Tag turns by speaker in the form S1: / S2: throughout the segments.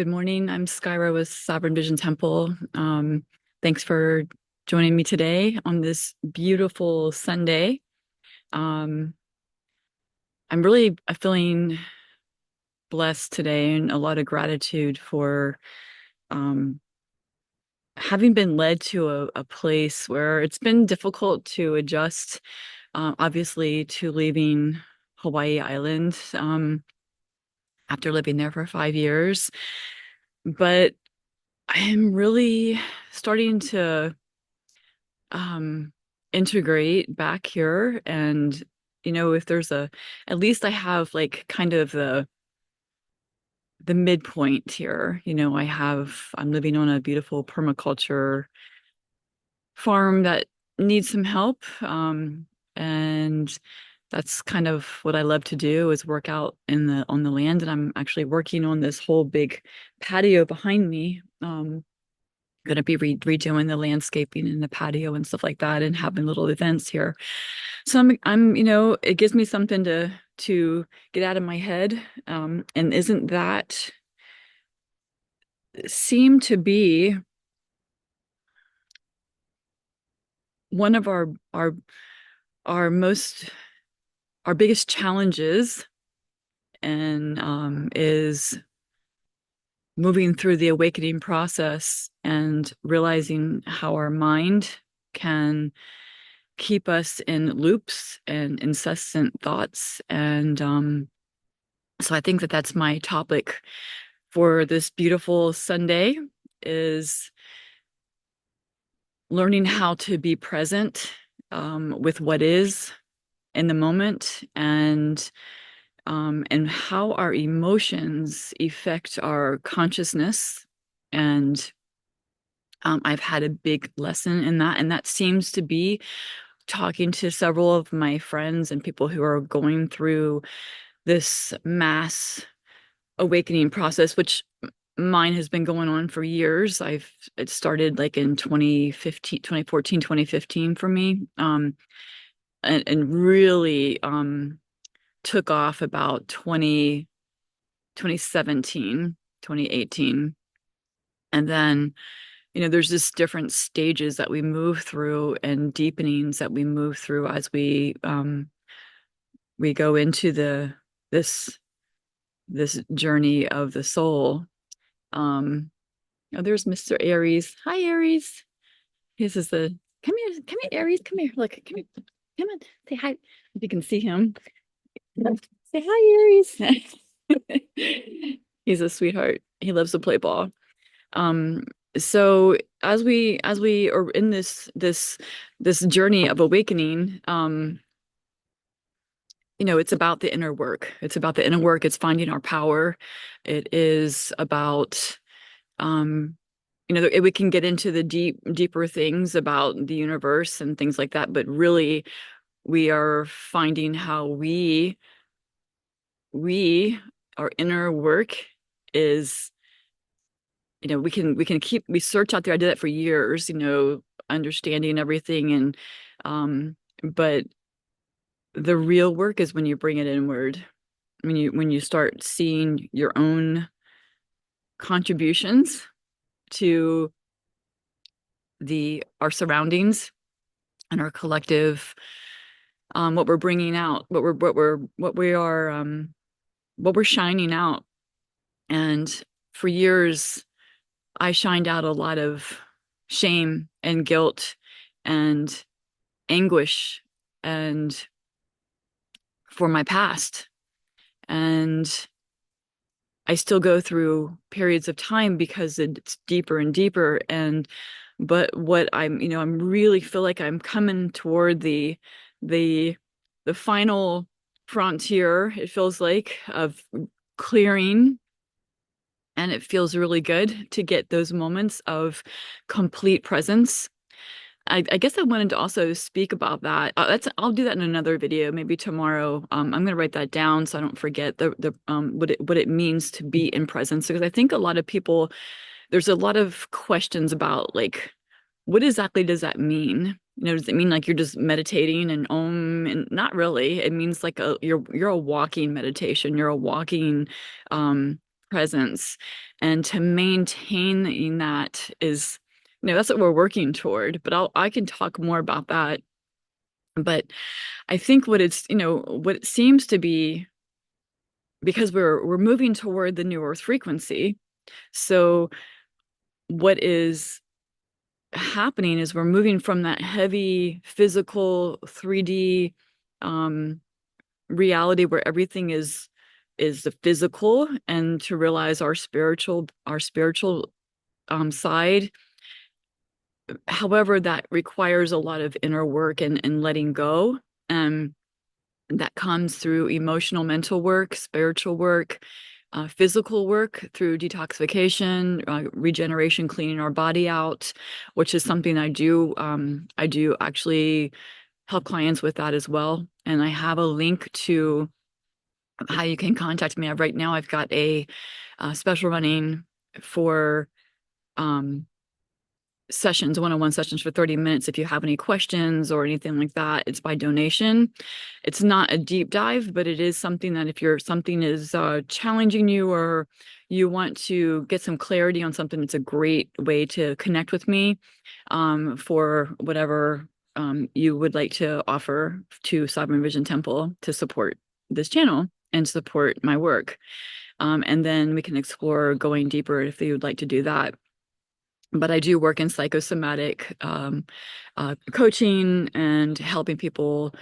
S1: Good morning. I'm Skyra with Sovereign Vision Temple. Thanks for joining me today on this beautiful Sunday. Um, I'm really feeling blessed today and a lot of gratitude for um, having been led to a place where it's been difficult to adjust, obviously, to leaving Hawaii Island after living there for 5 years. But I am really starting to um integrate back here, and if there's at least I have like kind of the midpoint here. I'm living on a beautiful permaculture farm that needs some help, and that's kind of what I love to do, is work out on the land. And I'm actually working on this whole big patio behind me. Going to be redoing the landscaping in the patio and stuff like that, and having little events here. So it gives me something to get out of my head. And isn't that seem to be one of our most our biggest challenges, and is moving through the awakening process and realizing how our mind can keep us in loops and incessant thoughts. And so I think that that's my topic for this beautiful Sunday, is learning how to be present with what is in the moment, and how our emotions affect our consciousness. And I've had a big lesson in that, and that seems to be talking to several of my friends and people who are going through this mass awakening process, which mine has been going on for years. It started like in 2015, 2014, 2015 for me. And really took off about 2017, 2018. And then, there's just different stages that we move through, and deepenings that we move through as we go into this this journey of the soul. Um, oh, there's Mr. Aries. Hi, Aries. This is the come here, Aries. Come here. Look, come on, say hi. If you can see him, say hi, Aries. He's a sweetheart. He loves to play ball. Um, so as we are in this journey of awakening, it's about the inner work. It's about the inner work. It's finding our power. It is about, we can get into the deeper things about the universe and things like that, but really we are finding how our inner work is, we search out there. I did that for years, understanding everything. And, but the real work is when you bring it inward. When you start seeing your own contributions to our surroundings and our collective, what we're bringing out, what we're shining out. And for years I shined out a lot of shame and guilt and anguish, and for my past. And I still go through periods of time because it's deeper and deeper. But what I'm really feel like I'm coming toward the the final frontier, it feels like, of clearing. And it feels really good to get those moments of complete presence. I guess I wanted to also speak about that. I'll do that in another video, maybe tomorrow. I'm going to write that down so I don't forget what it means to be in presence, because I think a lot of people, there's a lot of questions about, like, what exactly does that mean? Does it mean like you're just meditating and and not really. It means like you're a walking meditation. You're a walking presence. And to maintain that is, that's what we're working toward. But I can talk more about that. But I think what it seems to be, because we're moving toward the new Earth frequency. So what is happening is we're moving from that heavy physical 3D reality where everything is the physical, and to realize our spiritual side. However, that requires a lot of inner work and letting go. And that comes through emotional, mental work, spiritual work, physical work through detoxification, regeneration, cleaning our body out, which is something I do. I do actually help clients with that as well. And I have a link to how you can contact me. Right now, I've got a special running for um, sessions, one-on-one sessions for 30 minutes. If you have any questions or anything like that, it's by donation. It's not a deep dive, but it is something that if something is challenging you, or you want to get some clarity on something, it's a great way to connect with me for whatever you would like to offer to Sovereign Vision Temple to support this channel and support my work. And then we can explore going deeper if you would like to do that. But I do work in psychosomatic coaching and helping people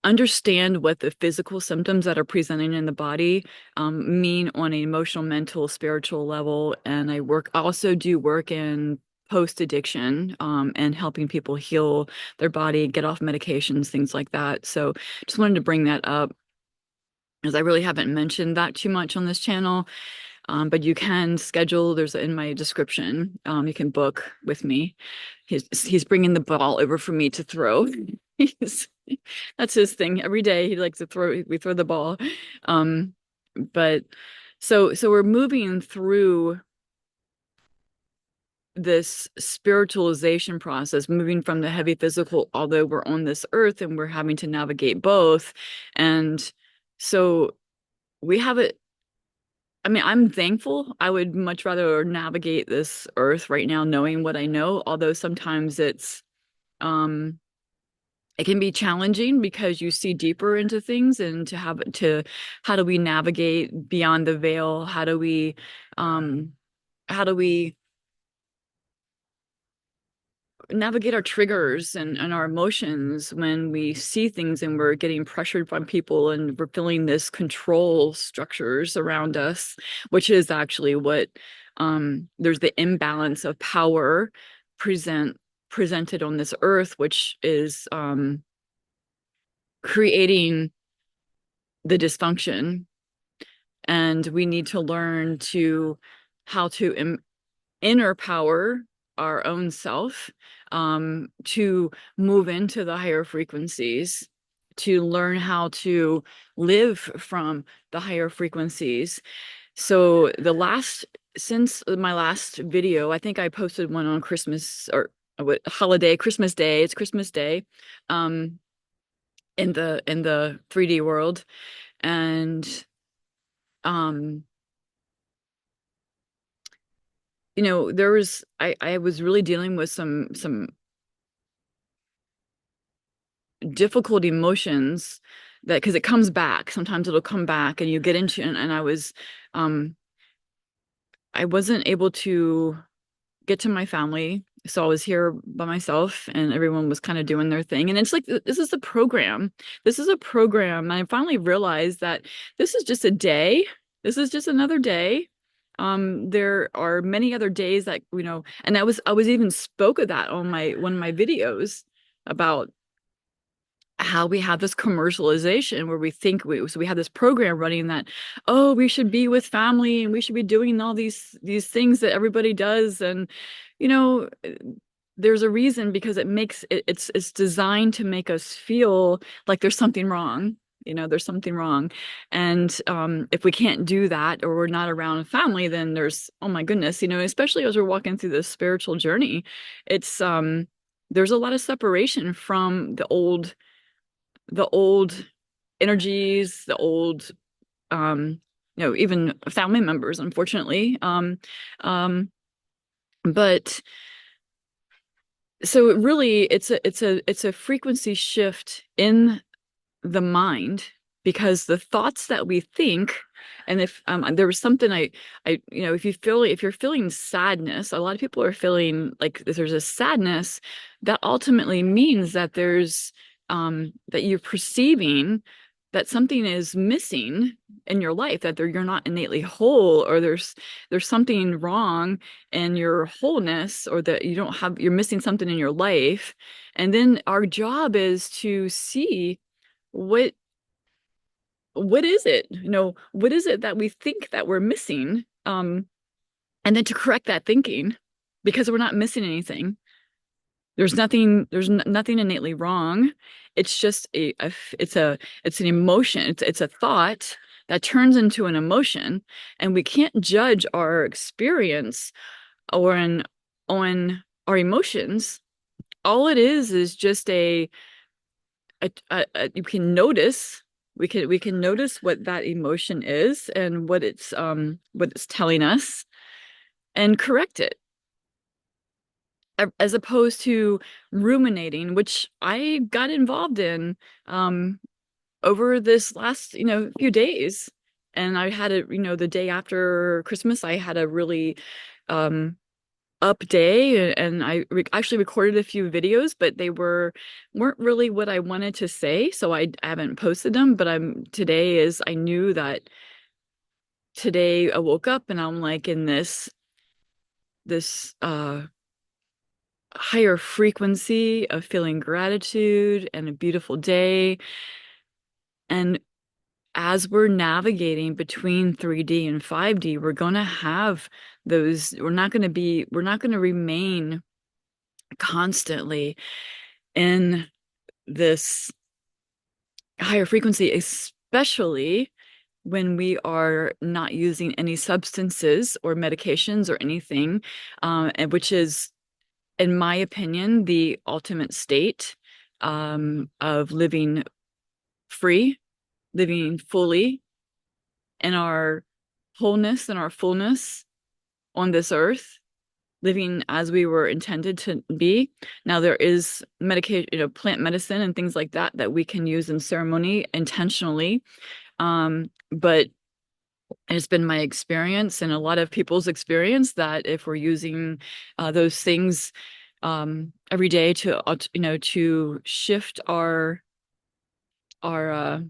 S1: understand what the physical symptoms that are presenting in the body mean on an emotional, mental, spiritual level. And I also do work in post-addiction and helping people heal their body, get off medications, things like that. So just wanted to bring that up, because I really haven't mentioned that too much on this channel. But you can schedule, there's in my description, you can book with me. He's bringing the ball over for me to throw. He's, that's his thing. Every day he likes to we throw the ball. But so we're moving through this spiritualization process, moving from the heavy physical, although we're on this earth and we're having to navigate both. And so we have it. I mean, I'm thankful. I would much rather navigate this earth right now knowing what I know, although sometimes um it can be challenging because you see deeper into things, and how do we navigate beyond the veil? Um how do we navigate our triggers and our emotions when we see things and we're getting pressured from people and we're feeling this control structures around us, which is actually what there's the imbalance of power presented on this earth, which is creating the dysfunction. And we need to learn how to inner power our own self, to move into the higher frequencies, to learn how to live from the higher frequencies. So since my last video, I think I posted one on Christmas, or what holiday, Christmas Day. It's Christmas Day, um, in the 3D world, and um I was really dealing with some difficult emotions, that because it comes back. Sometimes it'll come back and you get into, and um I wasn't able to get to my family. So I was here by myself and everyone was kind of doing their thing. And it's like, this is a program. This is a program. And I finally realized that this is just a day. This is just another day. There are many other days that, and I was even spoke of that on one of my videos about how we have this commercialization where so we have this program running that, oh, we should be with family and we should be doing all these things that everybody does. And you know there's a reason, because it's designed to make us feel like there's something wrong. There's something wrong. And if we can't do that, or we're not around family, then there's, oh my goodness, especially as we're walking through this spiritual journey, it's there's a lot of separation from the old energies, the old even family members, unfortunately. But so it really, it's a frequency shift in the mind, because the thoughts that we think, and if there was something if you're feeling sadness, a lot of people are feeling like there's a sadness that ultimately means that that you're perceiving that something is missing in your life, that you're not innately whole, or there's something wrong in your wholeness, or that you're missing something in your life. And then our job is to see what what is it? What is it that we think that we're missing? And then to correct that thinking, because we're not missing anything. There's nothing innately wrong. It's just it's an emotion. It's a thought that turns into an emotion, and we can't judge our experience or on our emotions. All it is just you can notice, we can notice what that emotion is and what it's telling us, and correct it, as opposed to ruminating, which I got involved in over this last few days. And I had the day after Christmas, I had a really um up day, and I actually recorded a few videos, but they weren't really what I wanted to say, so I haven't posted them. But I knew that today I woke up and I'm like in this higher frequency of feeling gratitude and a beautiful day. And as we're navigating between 3D and 5D, we're going to have those, we're not going to remain constantly in this higher frequency, especially when we are not using any substances or medications or anything, and which is, in my opinion, the ultimate state of living free, living fully in our wholeness and our fullness on this earth, living as we were intended to be. Now, there is medication, plant medicine and things like that that we can use in ceremony intentionally. But it's been my experience and a lot of people's experience that if we're using those things every day to shift our or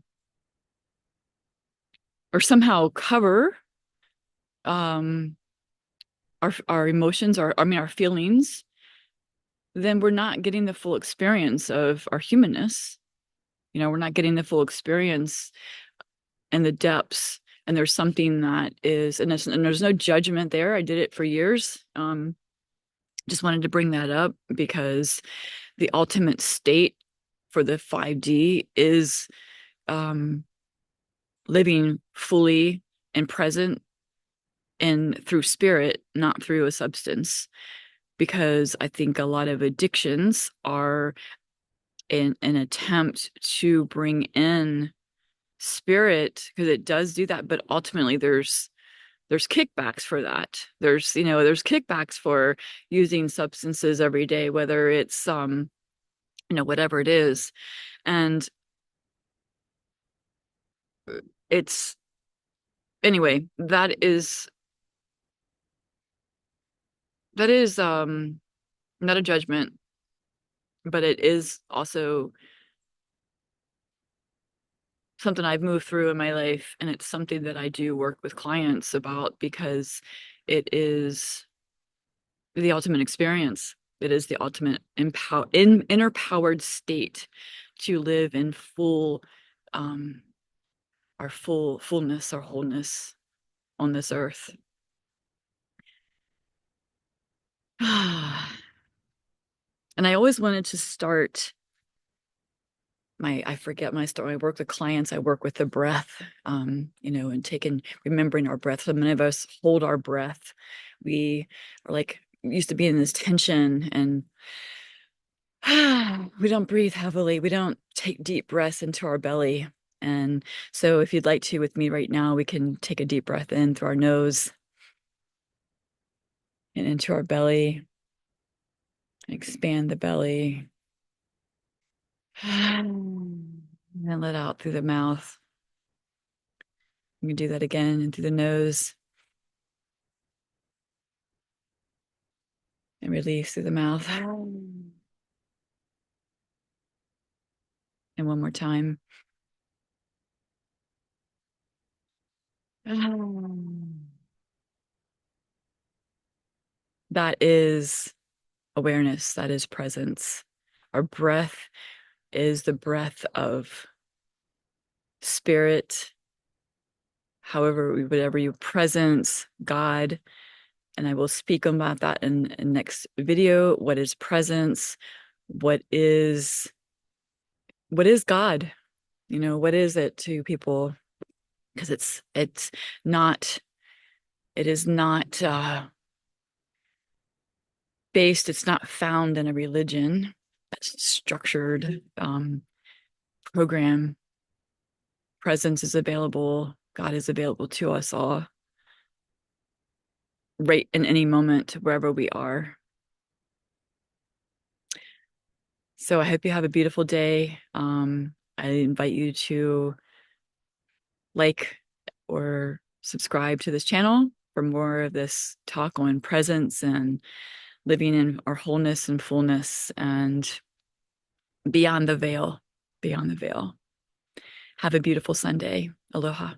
S1: somehow cover um our emotions, our feelings, then we're not getting the full experience of our humanness. We're not getting the full experience and the depths. And there's something that is, and there's no judgment there. I did it for years. Just wanted to bring that up because the ultimate state for the 5D is living fully and present and through spirit, not through a substance. Because I think a lot of addictions are an attempt to bring in spirit, because it does do that, but ultimately there's kickbacks for that. There's kickbacks for using substances every day, whether it's whatever it is. And it's anyway, that is not a judgment, but it is also something I've moved through in my life, and it's something that I do work with clients about, because it is the ultimate experience. It is the ultimate inner powered state to live in um, our fullness, our wholeness on this earth. And I always wanted to start I forget my story. I work with clients, I work with the breath, and remembering our breath. So many of us hold our breath. We are like used to be in this tension, and we don't breathe heavily. We don't take deep breaths into our belly. And so if you'd like to with me right now, we can take a deep breath in through our nose and into our belly. Expand the belly. And then let out through the mouth. You can do that again and through the nose. And release through the mouth. And one more time. That is awareness. That is presence. Our breath is the breath of spirit, however, whatever your presence, God. And I will speak about that in next video. What is presence? What is God? You know, what is it to people? Because it's not, it is not based, it's not found in a religion, that's structured program. Presence is available. God is available to us all, right in any moment, wherever we are. So I hope you have a beautiful day. I invite you to like or subscribe to this channel for more of this talk on presence and living in our wholeness and fullness and beyond the veil, beyond the veil. Have a beautiful Sunday. Aloha.